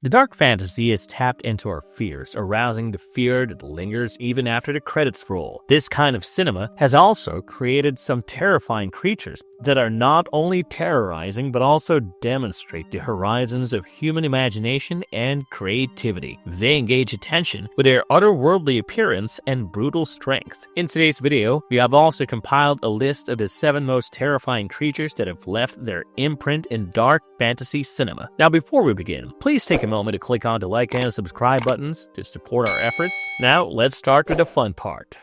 The dark fantasy has tapped into our fears, arousing the fear that lingers even after the credits roll. This kind of cinema has also created some terrifying creatures that are not only terrorizing but also demonstrate the horizons of human imagination and creativity. They engage attention with their otherworldly appearance and brutal strength. In today's video, we have also compiled a list of the 7 most terrifying creatures that have left their imprint in dark fantasy cinema. Now, before we begin, please take a moment to click on the like and subscribe buttons to support our efforts. Now, let's start with the fun part.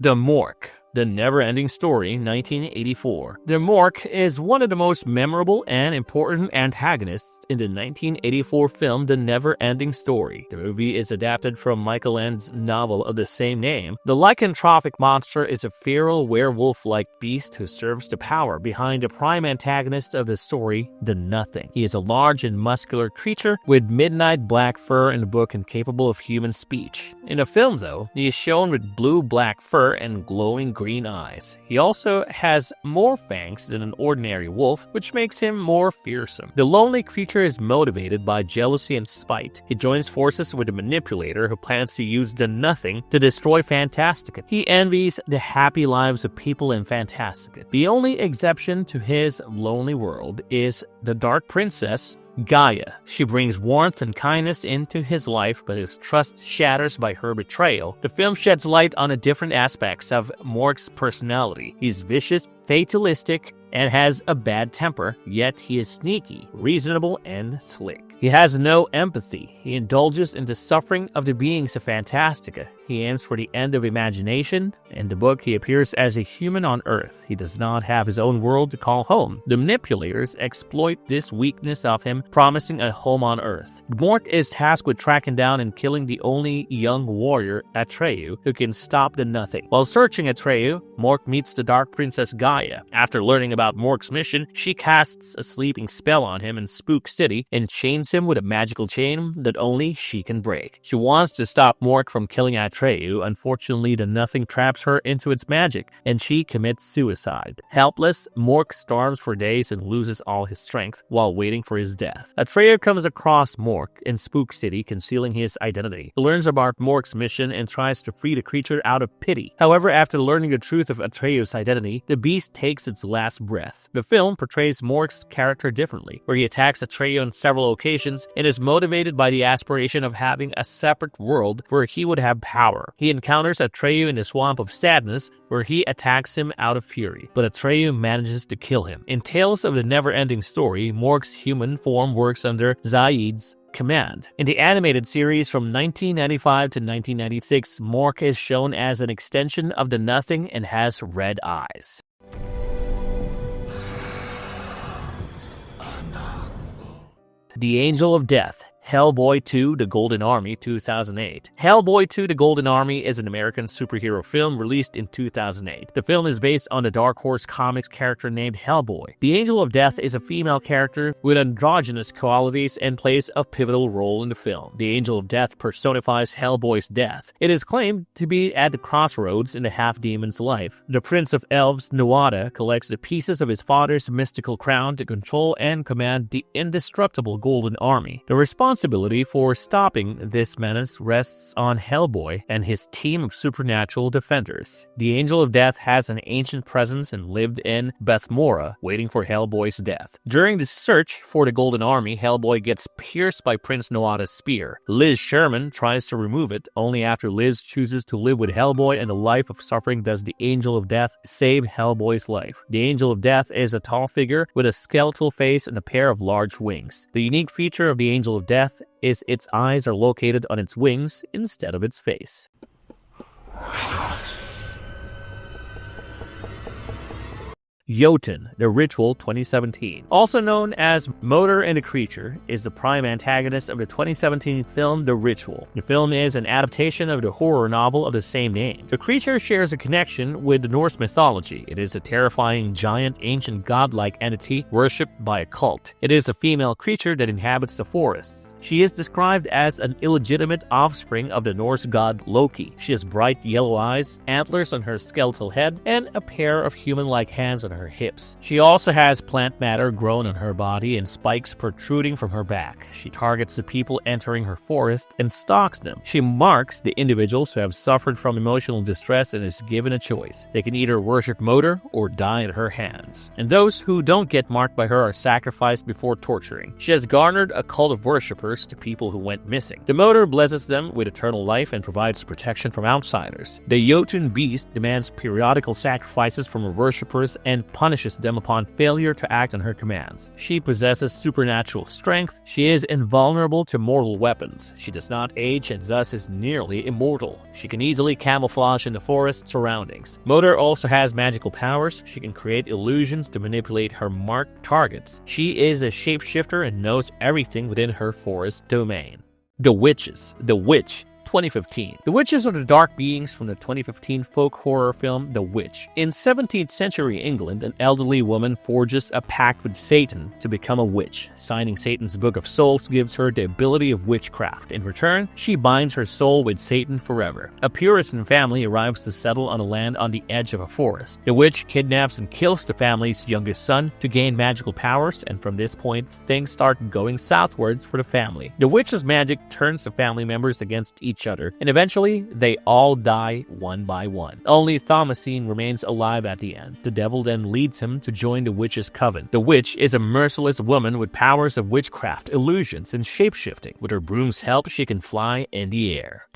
The Gmork, The Never-Ending Story, 1984. The Gmork is one of the most memorable and important antagonists in the 1984 film The Never-Ending Story. The movie is adapted from Michael End's novel of the same name. The lycanthropic monster is a feral werewolf-like beast who serves the power behind the prime antagonist of the story, the Nothing. He is a large and muscular creature with midnight black fur in the book and capable of human speech. In the film, though, he is shown with blue-black fur and glowing green eyes. He also has more fangs than an ordinary wolf, which makes him more fearsome. The lonely creature is motivated by jealousy and spite. He joins forces with a manipulator who plans to use the Nothing to destroy Fantastica. He envies the happy lives of people in Fantastica. The only exception to his lonely world is the Dark Princess, Gaia. She brings warmth and kindness into his life, but his trust shatters by her betrayal. The film sheds light on the different aspects of Gmork's personality. He's vicious, fatalistic, and has a bad temper, yet he is sneaky, reasonable, and slick. He has no empathy. He indulges in the suffering of the beings of Fantastica. He aims for the end of imagination. In the book, he appears as a human on Earth. He does not have his own world to call home. The manipulators exploit this weakness of him, promising a home on Earth. Gmork is tasked with tracking down and killing the only young warrior, Atreyu, who can stop the Nothing. While searching Atreyu, Gmork meets the Dark Princess Gaia. After learning about Gmork's mission, she casts a sleeping spell on him in Spook City and chains him with a magical chain that only she can break. She wants to stop Gmork from killing Atreyu. Unfortunately, the Nothing traps her into its magic, and she commits suicide. Helpless, Gmork starves for days and loses all his strength while waiting for his death. Atreyu comes across Gmork in Spook City, concealing his identity. He learns about Gmork's mission and tries to free the creature out of pity. However, after learning the truth of Atreyu's identity, the beast takes its last breath. The film portrays Gmork's character differently, where he attacks Atreyu on several occasions and is motivated by the aspiration of having a separate world where he would have power. He encounters Atreyu in the Swamp of Sadness, where he attacks him out of fury, but Atreyu manages to kill him. In Tales of the Never-Ending Story, Gmork's human form works under Zaid's command. In the animated series from 1995 to 1996, Gmork is shown as an extension of the Nothing and has red eyes. The Angel of Death, Hellboy 2: The Golden Army, 2008. Hellboy 2: The Golden Army is an American superhero film released in 2008. The film is based on the Dark Horse Comics character named Hellboy. The Angel of Death is a female character with androgynous qualities and plays a pivotal role in the film. The Angel of Death personifies Hellboy's death. It is claimed to be at the crossroads in the half-demon's life. The Prince of Elves, Nuada, collects the pieces of his father's mystical crown to control and command the indestructible Golden Army. The responsibility for stopping this menace rests on Hellboy and his team of supernatural defenders. The Angel of Death has an ancient presence and lived in Bethmora, waiting for Hellboy's death. During the search for the Golden Army, Hellboy gets pierced by Prince Nuada's spear. Liz Sherman tries to remove it. Only after Liz chooses to live with Hellboy and a life of suffering does the Angel of Death save Hellboy's life. The Angel of Death is a tall figure with a skeletal face and a pair of large wings. The unique feature of the Angel of Death is its eyes are located on its wings instead of its face. Jötunn, The Ritual, 2017. Also known as Motor and the Creature, is the prime antagonist of the 2017 film The Ritual. The film is an adaptation of the horror novel of the same name. The creature shares a connection with the Norse mythology. It is a terrifying, giant, ancient godlike entity worshipped by a cult. It is a female creature that inhabits the forests. She is described as an illegitimate offspring of the Norse god Loki. She has bright yellow eyes, antlers on her skeletal head, and a pair of human-like hands on her her hips. She also has plant matter growing on her body and spikes protruding from her back. She targets the people entering her forest and stalks them. She marks the individuals who have suffered from emotional distress and is given a choice. They can either worship Moder or die at her hands. And those who don't get marked by her are sacrificed before torturing. She has garnered a cult of worshippers to people who went missing. The Moder blesses them with eternal life and provides protection from outsiders. The Jötunn beast demands periodical sacrifices from her worshippers and punishes them upon failure to act on her commands. She possesses supernatural strength. She is invulnerable to mortal weapons. She does not age and thus is nearly immortal. She can easily camouflage in the forest surroundings. Moder also has magical powers. She can create illusions to manipulate her marked targets. She is a shapeshifter and knows everything within her forest domain. The Witches. The Witch. 2015. The witches are the dark beings from the 2015 folk horror film The Witch. In 17th century England, an elderly woman forges a pact with Satan to become a witch. Signing Satan's Book of Souls gives her the ability of witchcraft. In return, she binds her soul with Satan forever. A Puritan family arrives to settle on a land on the edge of a forest. The witch kidnaps and kills the family's youngest son to gain magical powers, and from this point, things start going southwards for the family. The witch's magic turns the family members against each other, and eventually they all die one by one. Only Thomasine remains alive at the end. The devil then leads him to join the witch's coven. The witch is a merciless woman with powers of witchcraft, illusions, and shapeshifting. With her broom's help, she can fly in the air.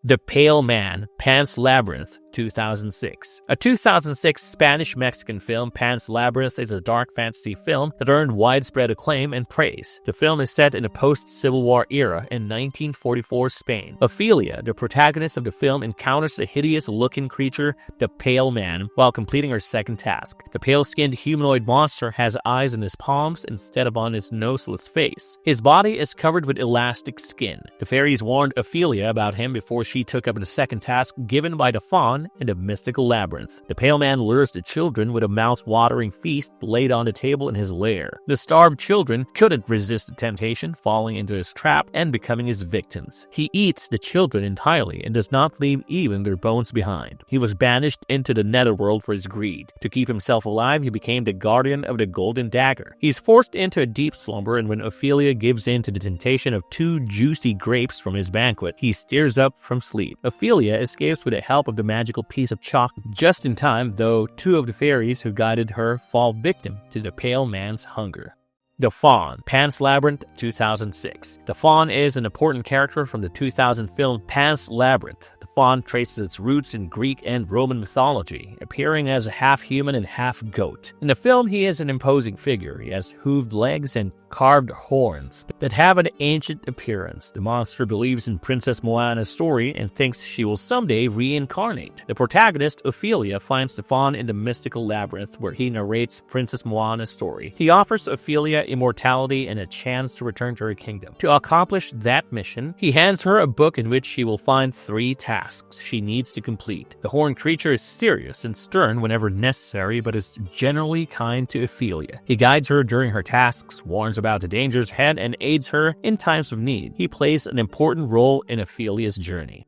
The Pale Man, Pan's Labyrinth, 2006. A 2006 Spanish-Mexican film, Pan's Labyrinth is a dark fantasy film that earned widespread acclaim and praise. The film is set in a post-Civil War era in 1944 Spain. Ophelia, the protagonist of the film, encounters a hideous-looking creature, the Pale Man, while completing her second task. The pale-skinned humanoid monster has eyes in his palms instead of on his noseless face. His body is covered with elastic skin. The fairies warned Ophelia about him before she took up the second task given by the Faun in the mystical labyrinth. The Pale Man lures the children with a mouth-watering feast laid on the table in his lair. The starved children couldn't resist the temptation, falling into his trap and becoming his victims. He eats the children entirely and does not leave even their bones behind. He was banished into the netherworld for his greed. To keep himself alive, he became the guardian of the golden dagger. He's forced into a deep slumber, and when Ophelia gives in to the temptation of 2 juicy grapes from his banquet, he steers up from sleep. Ophelia escapes with the help of the magical piece of chalk just in time, though 2 of the fairies who guided her fall victim to the Pale Man's hunger. The Faun, Pan's Labyrinth, 2006. The Faun is an important character from the 2000 film Pan's Labyrinth. The Faun traces its roots in Greek and Roman mythology, appearing as a half-human and half-goat. In the film, he is an imposing figure. He has hooved legs and carved horns that have an ancient appearance. The monster believes in Princess Moana's story and thinks she will someday reincarnate. The protagonist, Ophelia, finds the Faun in the mystical labyrinth where he narrates Princess Moana's story. He offers Ophelia immortality and a chance to return to her kingdom. To accomplish that mission, he hands her a book in which she will find 3 tasks she needs to complete. The horned creature is serious and stern whenever necessary, but is generally kind to Ophelia. He guides her during her tasks, warns about the dangers ahead, and aids her in times of need. He plays an important role in Ophelia's journey.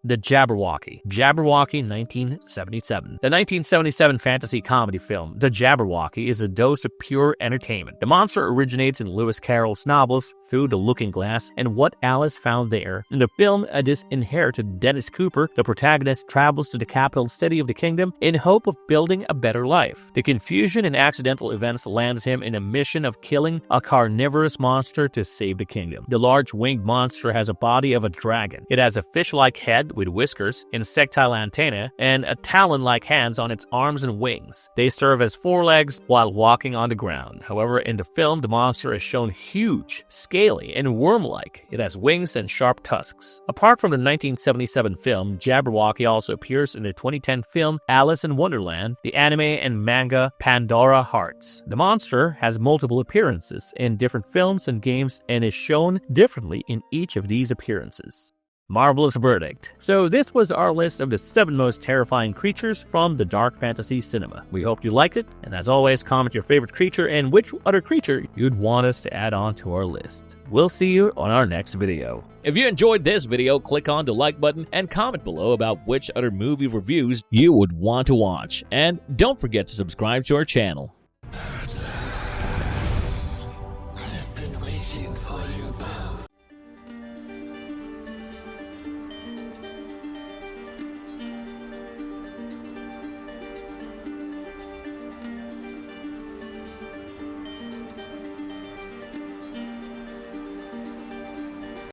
The Jabberwocky. Jabberwocky, 1977. The 1977 fantasy comedy film, The Jabberwocky, is a dose of pure entertainment. The monster originates in Lewis Carroll's novels Through the Looking Glass and What Alice Found There. In the film, a disinherited Dennis Cooper, the protagonist, travels to the capital city of the kingdom in hope of building a better life. The confusion and accidental events lands him in a mission of killing a carnivorous monster to save the kingdom. The large winged monster has a body of a dragon. It has a fish-like head with whiskers, insectile antennae, and a talon-like hands on its arms and wings. They serve as forelegs while walking on the ground. However, in the film, the monster is shown huge, scaly, and worm-like. It has wings and sharp tusks. Apart from the 1977 film, Jabberwocky also appears in the 2010 film Alice in Wonderland, the anime and manga Pandora Hearts. The monster has multiple appearances in different films and games and is shown differently in each of these appearances. Marvelous verdict. So this was our list of the 7 most terrifying creatures from the dark fantasy cinema. We hope you liked it, and as always, comment your favorite creature and which other creature you'd want us to add on to our list. We'll see you on our next video. If you enjoyed this video, click on the like button and comment below about which other movie reviews you would want to watch. And don't forget to subscribe to our channel.